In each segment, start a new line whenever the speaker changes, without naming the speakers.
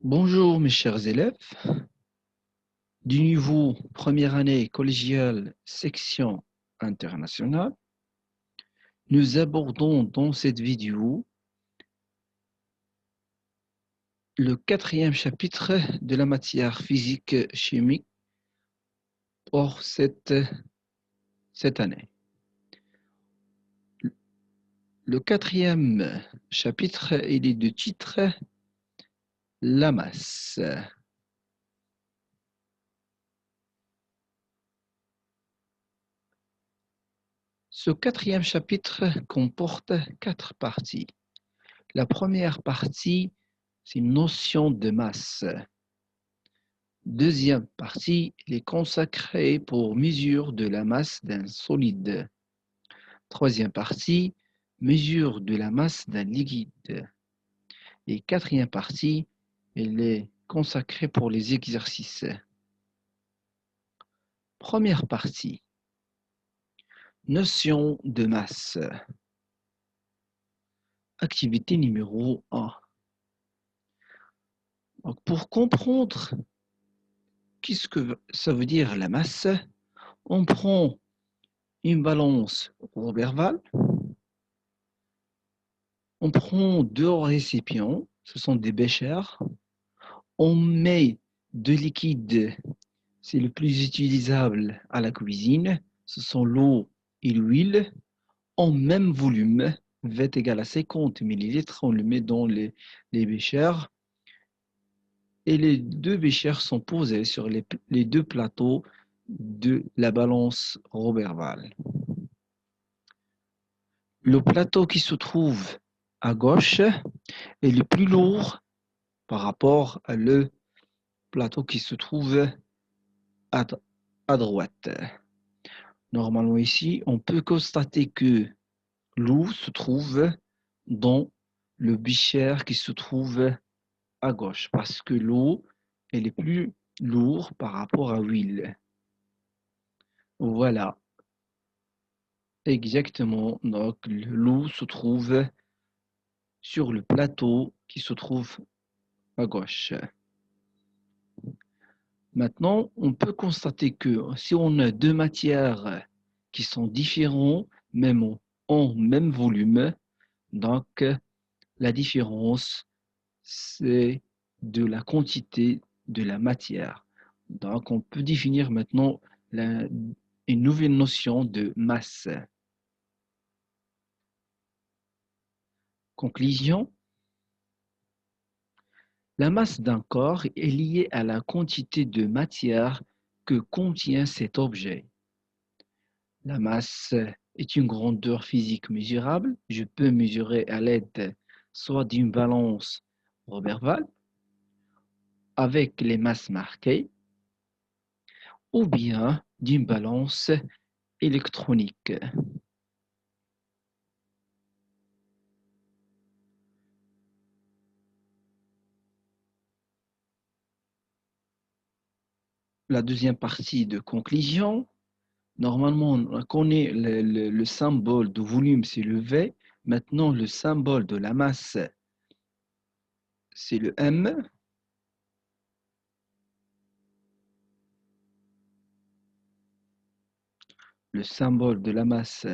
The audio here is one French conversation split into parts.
Bonjour mes chers élèves, du niveau première année collégiale section internationale, nous abordons dans cette vidéo le 4e chapitre de la matière physique chimique pour cette année. Le 4e chapitre, il est de titre La masse. Ce 4e chapitre comporte 4 parties. La première partie, c'est une notion de masse. Deuxième partie, elle est consacrée pour mesure de la masse d'un solide. Troisième partie, mesure de la masse d'un liquide. Et quatrième partie, elle est consacrée pour les exercices. Première partie, notion de masse. Activité numéro 1. Donc, pour comprendre qu'est-ce que ça veut dire la masse, on prend une balance Roberval, on prend deux récipients, ce sont des béchers, on met de liquide, c'est le plus utilisable à la cuisine, ce sont l'eau et l'huile, en même volume, V égale à 50 ml, on le met dans les béchers, et les deux béchers sont posés sur les deux plateaux de la balance Roberval. Le plateau qui se trouve à gauche est le plus lourd par rapport à le plateau qui se trouve à droite. Normalement ici, on peut constater que l'eau se trouve dans le bécher qui se trouve à gauche parce que l'eau elle est plus lourde par rapport à l'huile. Voilà, exactement. Donc l'eau se trouve sur le plateau qui se trouve à gauche. Maintenant, on peut constater que si on a deux matières qui sont différentes, même en même volume, donc la différence, c'est de la quantité de la matière. Donc, on peut définir maintenant une nouvelle notion de masse. Conclusion, la masse d'un corps est liée à la quantité de matière que contient cet objet. La masse est une grandeur physique mesurable. Je peux mesurer à l'aide soit d'une balance Roberval avec les masses marquées ou bien d'une balance électronique. La deuxième partie de conclusion, normalement on connaît le symbole de volume, c'est le V. Maintenant le symbole de la masse, c'est le M. Le symbole de la masse,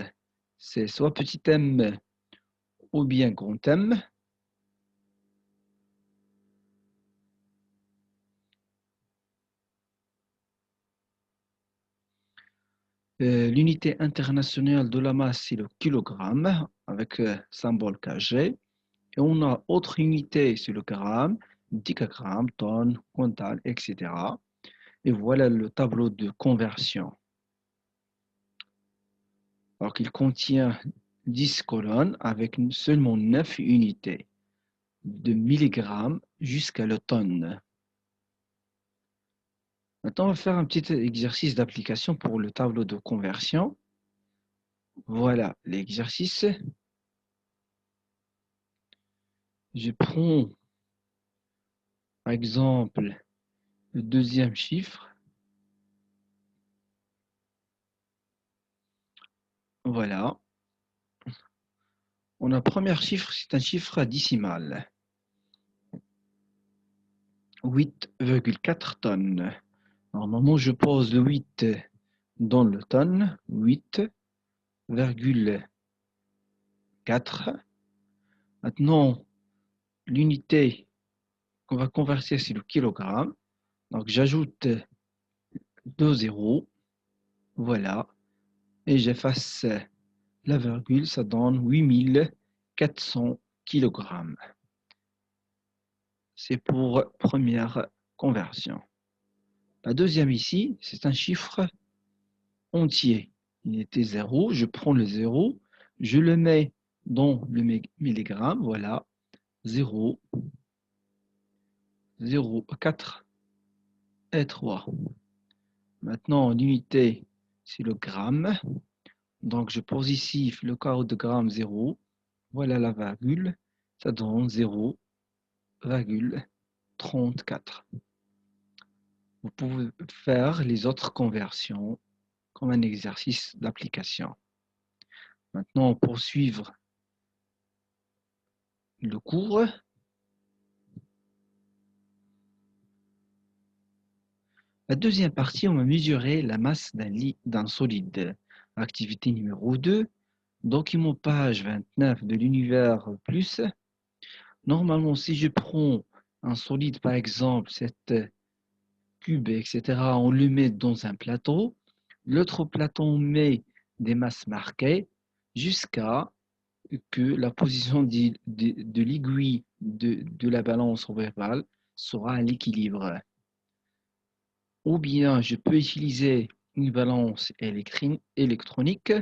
c'est soit petit m ou bien grand M. L'unité internationale de la masse, c'est le kilogramme, avec symbole kg. Et on a autre unité, c'est le gramme, décagramme, tonne, quintale, etc. Et voilà le tableau de conversion. Alors qu'il contient 10 colonnes avec seulement 9 unités, de milligrammes jusqu'à la tonne. Maintenant, on va faire un petit exercice d'application pour le tableau de conversion. Voilà l'exercice. Je prends, par exemple, le deuxième chiffre. Voilà. On a le premier chiffre, c'est un chiffre décimal. 8,4 tonnes. Normalement, je pose le 8 dans le tonne, 8,4. Maintenant, l'unité qu'on va convertir, c'est le kilogramme. Donc, j'ajoute 2 zéros. Voilà. Et j'efface la virgule, ça donne 8400 kg. C'est pour première conversion. La deuxième ici, c'est un chiffre entier. Il était 0, je prends le 0, je le mets dans le milligramme, voilà, 0, 0, 4 et 3. Maintenant, l'unité, c'est le gramme. Donc, je pose ici le quart de gramme 0. Voilà la virgule. Ça donne 0,34. Vous pouvez faire les autres conversions comme un exercice d'application. Maintenant, pour suivre le cours, la deuxième partie, on va mesurer la masse d'un solide. Activité numéro 2, document page 29 de l'univers plus. Normalement, si je prends un solide, par exemple, cette cube, etc., on le met dans un plateau. L'autre plateau, on met des masses marquées jusqu'à que la position de l'aiguille de la balance verbale sera à l'équilibre. Ou bien, je peux utiliser une balance électronique.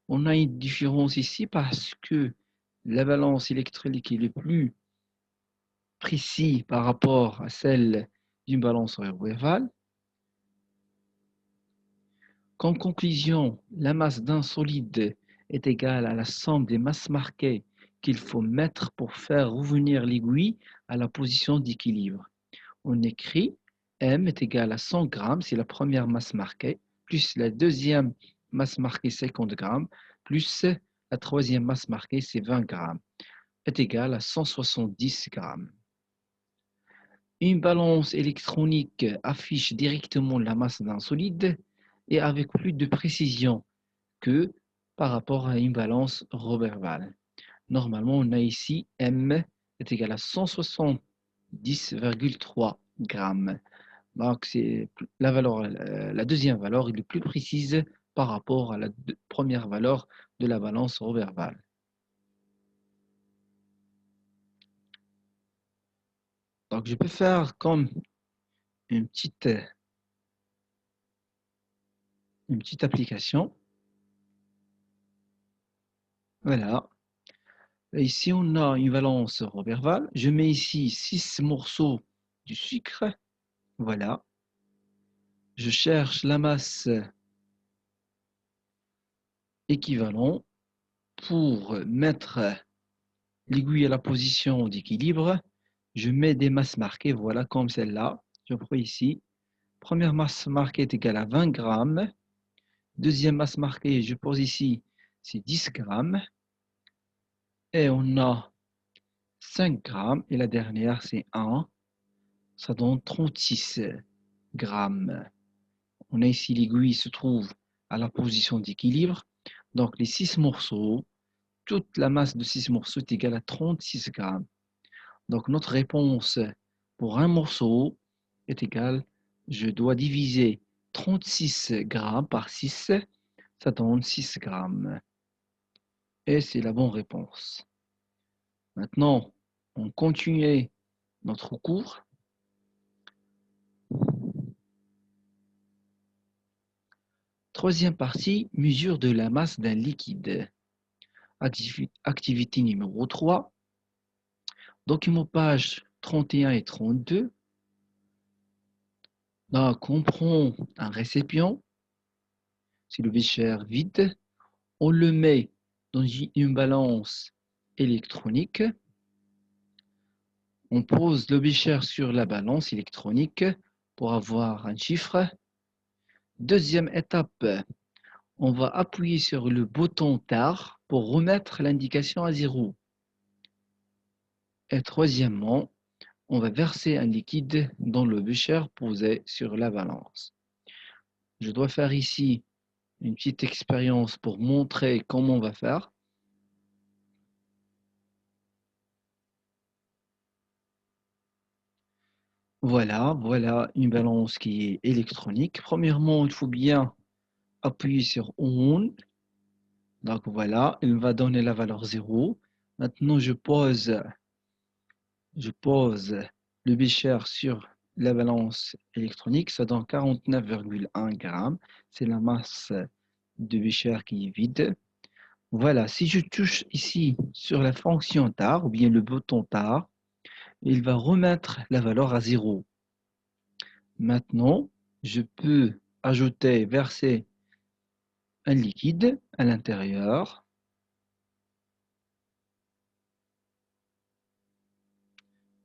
On a une différence ici parce que la balance électronique est le plus précis par rapport à celle d'une balance verbale. Comme conclusion, la masse d'un solide est égale à la somme des masses marquées qu'il faut mettre pour faire revenir l'aiguille à la position d'équilibre. On écrit M est égal à 100 grammes, c'est la première masse marquée, plus la deuxième masse marquée 50 grammes, plus la troisième masse marquée c'est 20 grammes, est égal à 170 grammes. Une balance électronique affiche directement la masse d'un solide et avec plus de précision que par rapport à une balance verbale. Normalement, on a ici M est égal à 170,3 grammes. Donc, c'est la deuxième valeur est plus précise par rapport à la première valeur de la balance verbale. Donc, je peux faire comme une petite application. Voilà. Et ici, on a une balance verbale. Je mets ici 6 morceaux de sucre. Voilà. Je cherche la masse équivalente pour mettre l'aiguille à la position d'équilibre. Je mets des masses marquées, voilà, comme celle-là. Je prends ici. Première masse marquée est égale à 20 grammes. Deuxième masse marquée, je pose ici, c'est 10 grammes. Et on a 5 grammes. Et la dernière, c'est 1. Ça donne 36 grammes. On a ici l'aiguille se trouve à la position d'équilibre. Donc les 6 morceaux, toute la masse de 6 morceaux est égale à 36 grammes. Donc notre réponse pour un morceau est égale, je dois diviser 36 grammes par 6, ça donne 6 grammes. Et c'est la bonne réponse. Maintenant, on continue notre cours. Troisième partie, mesure de la masse d'un liquide. Activité numéro 3. Document page 31 et 32. Donc, on prend un récipient, c'est le bécher vide, on le met dans une balance électronique. On pose le bécher sur la balance électronique pour avoir un chiffre. Deuxième étape, on va appuyer sur le bouton TAR pour remettre l'indication à 0. Et troisièmement, on va verser un liquide dans le bécher posé sur la balance. Je dois faire ici une petite expérience pour montrer comment on va faire. Voilà une balance qui est électronique. Premièrement, il faut bien appuyer sur On. Donc voilà, il va donner la valeur 0. Maintenant, je pose le bécher sur la balance électronique. Ça donne 49,1 grammes. C'est la masse de bécher qui est vide. Voilà, si je touche ici sur la fonction tar ou bien le bouton tar, il va remettre la valeur à 0. Maintenant, je peux ajouter, verser un liquide à l'intérieur.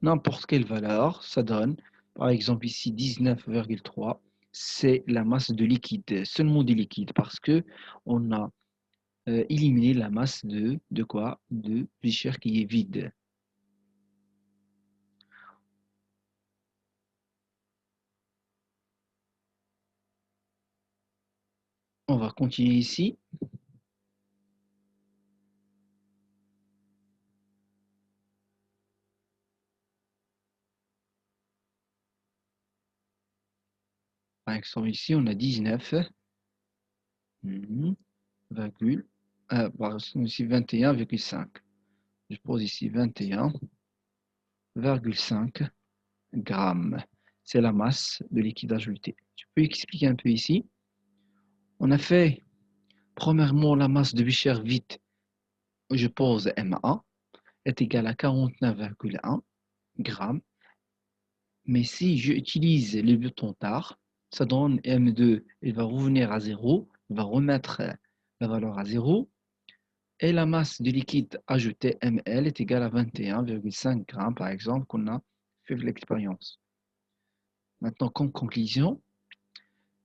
N'importe quelle valeur, ça donne, par exemple ici 19,3, c'est la masse de liquide, seulement du liquide, parce que on a éliminé la masse de quoi? De bécher qui est vide. On va continuer ici. Par exemple, ici, on a 19, virgule, ici 21,5. Je pose ici 21,5 grammes. C'est la masse de liquide ajouté. Je peux expliquer un peu ici. On a fait, premièrement, la masse de bécher vide. Je pose MA est égal à 49,1 grammes. Mais si j'utilise le bouton TAR, ça donne M2. Il va revenir à 0. Il va remettre la valeur à 0. Et la masse de liquide ajoutée ml est égale à 21,5 grammes, par exemple, qu'on a fait l'expérience. Maintenant, comme conclusion,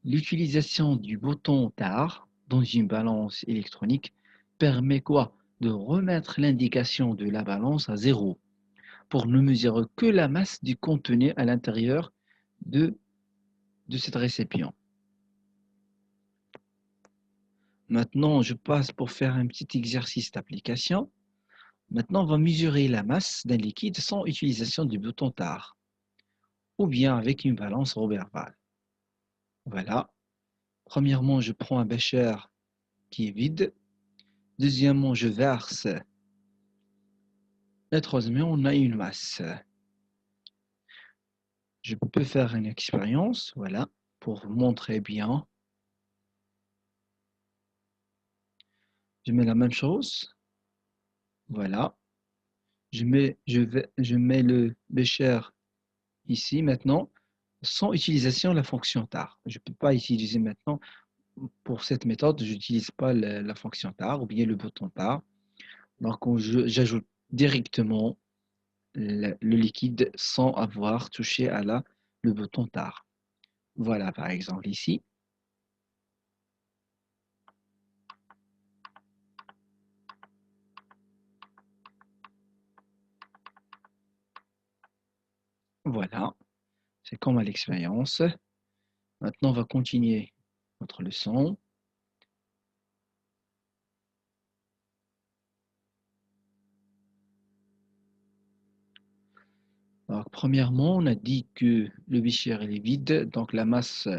l'utilisation du bouton TAR dans une balance électronique permet quoi? De remettre l'indication de la balance à 0 pour ne mesurer que la masse du contenu à l'intérieur de, de cet récipient. Maintenant, je passe pour faire un petit exercice d'application. Maintenant, on va mesurer la masse d'un liquide sans utilisation du bouton TAR ou bien avec une balance Roberval. Voilà. Premièrement, je prends un bécher qui est vide. Deuxièmement, je verse. Et troisièmement, on a une masse. Je peux faire une expérience, voilà, pour montrer bien. Je mets la même chose. Voilà. Je mets le bécher ici maintenant, sans utilisation de la fonction tar. Je ne peux pas utiliser maintenant, pour cette méthode, je n'utilise pas la fonction tar ou bien le bouton tar. Donc, j'ajoute directement le liquide sans avoir touché à le bouton tar. Voilà, par exemple, ici. Voilà, c'est comme à l'expérience. Maintenant, on va continuer notre leçon. Alors, premièrement, on a dit que le bécher est vide, donc la masse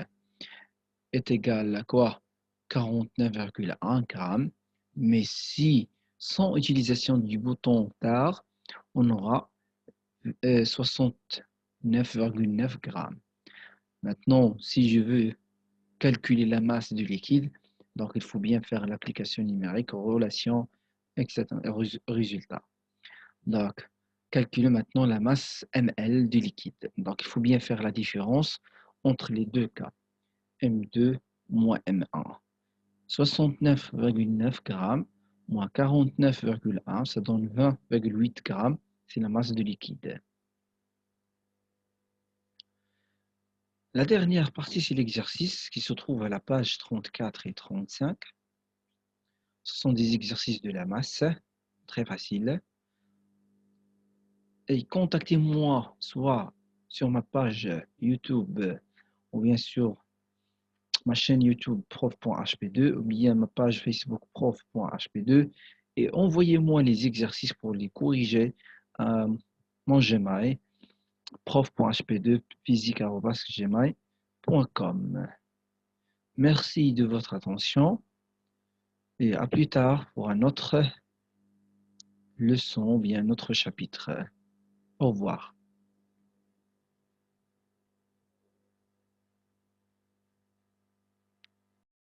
est égale à quoi? 49,1 grammes. Mais si, sans utilisation du bouton TAR, on aura 69,9 grammes. Maintenant, si je veux calculer la masse du liquide, donc il faut bien faire l'application numérique, relation, etc. Résultat. Donc, calculer maintenant la masse ml du liquide. Donc, il faut bien faire la différence entre les deux cas. M2 moins M1. 69,9 grammes moins 49,1, ça donne 20,8 grammes. C'est la masse de liquide. La dernière partie, c'est l'exercice qui se trouve à la page 34 et 35. Ce sont des exercices de la masse, très faciles. et contactez-moi soit sur ma page YouTube ou bien sur ma chaîne YouTube prof.hp2 ou bien ma page Facebook prof.hp2 et envoyez-moi les exercices pour les corriger à mon Gmail prof.hp2 physique@gmail.com. Merci de votre attention et à plus tard pour un autre leçon ou bien un autre chapitre. Au revoir.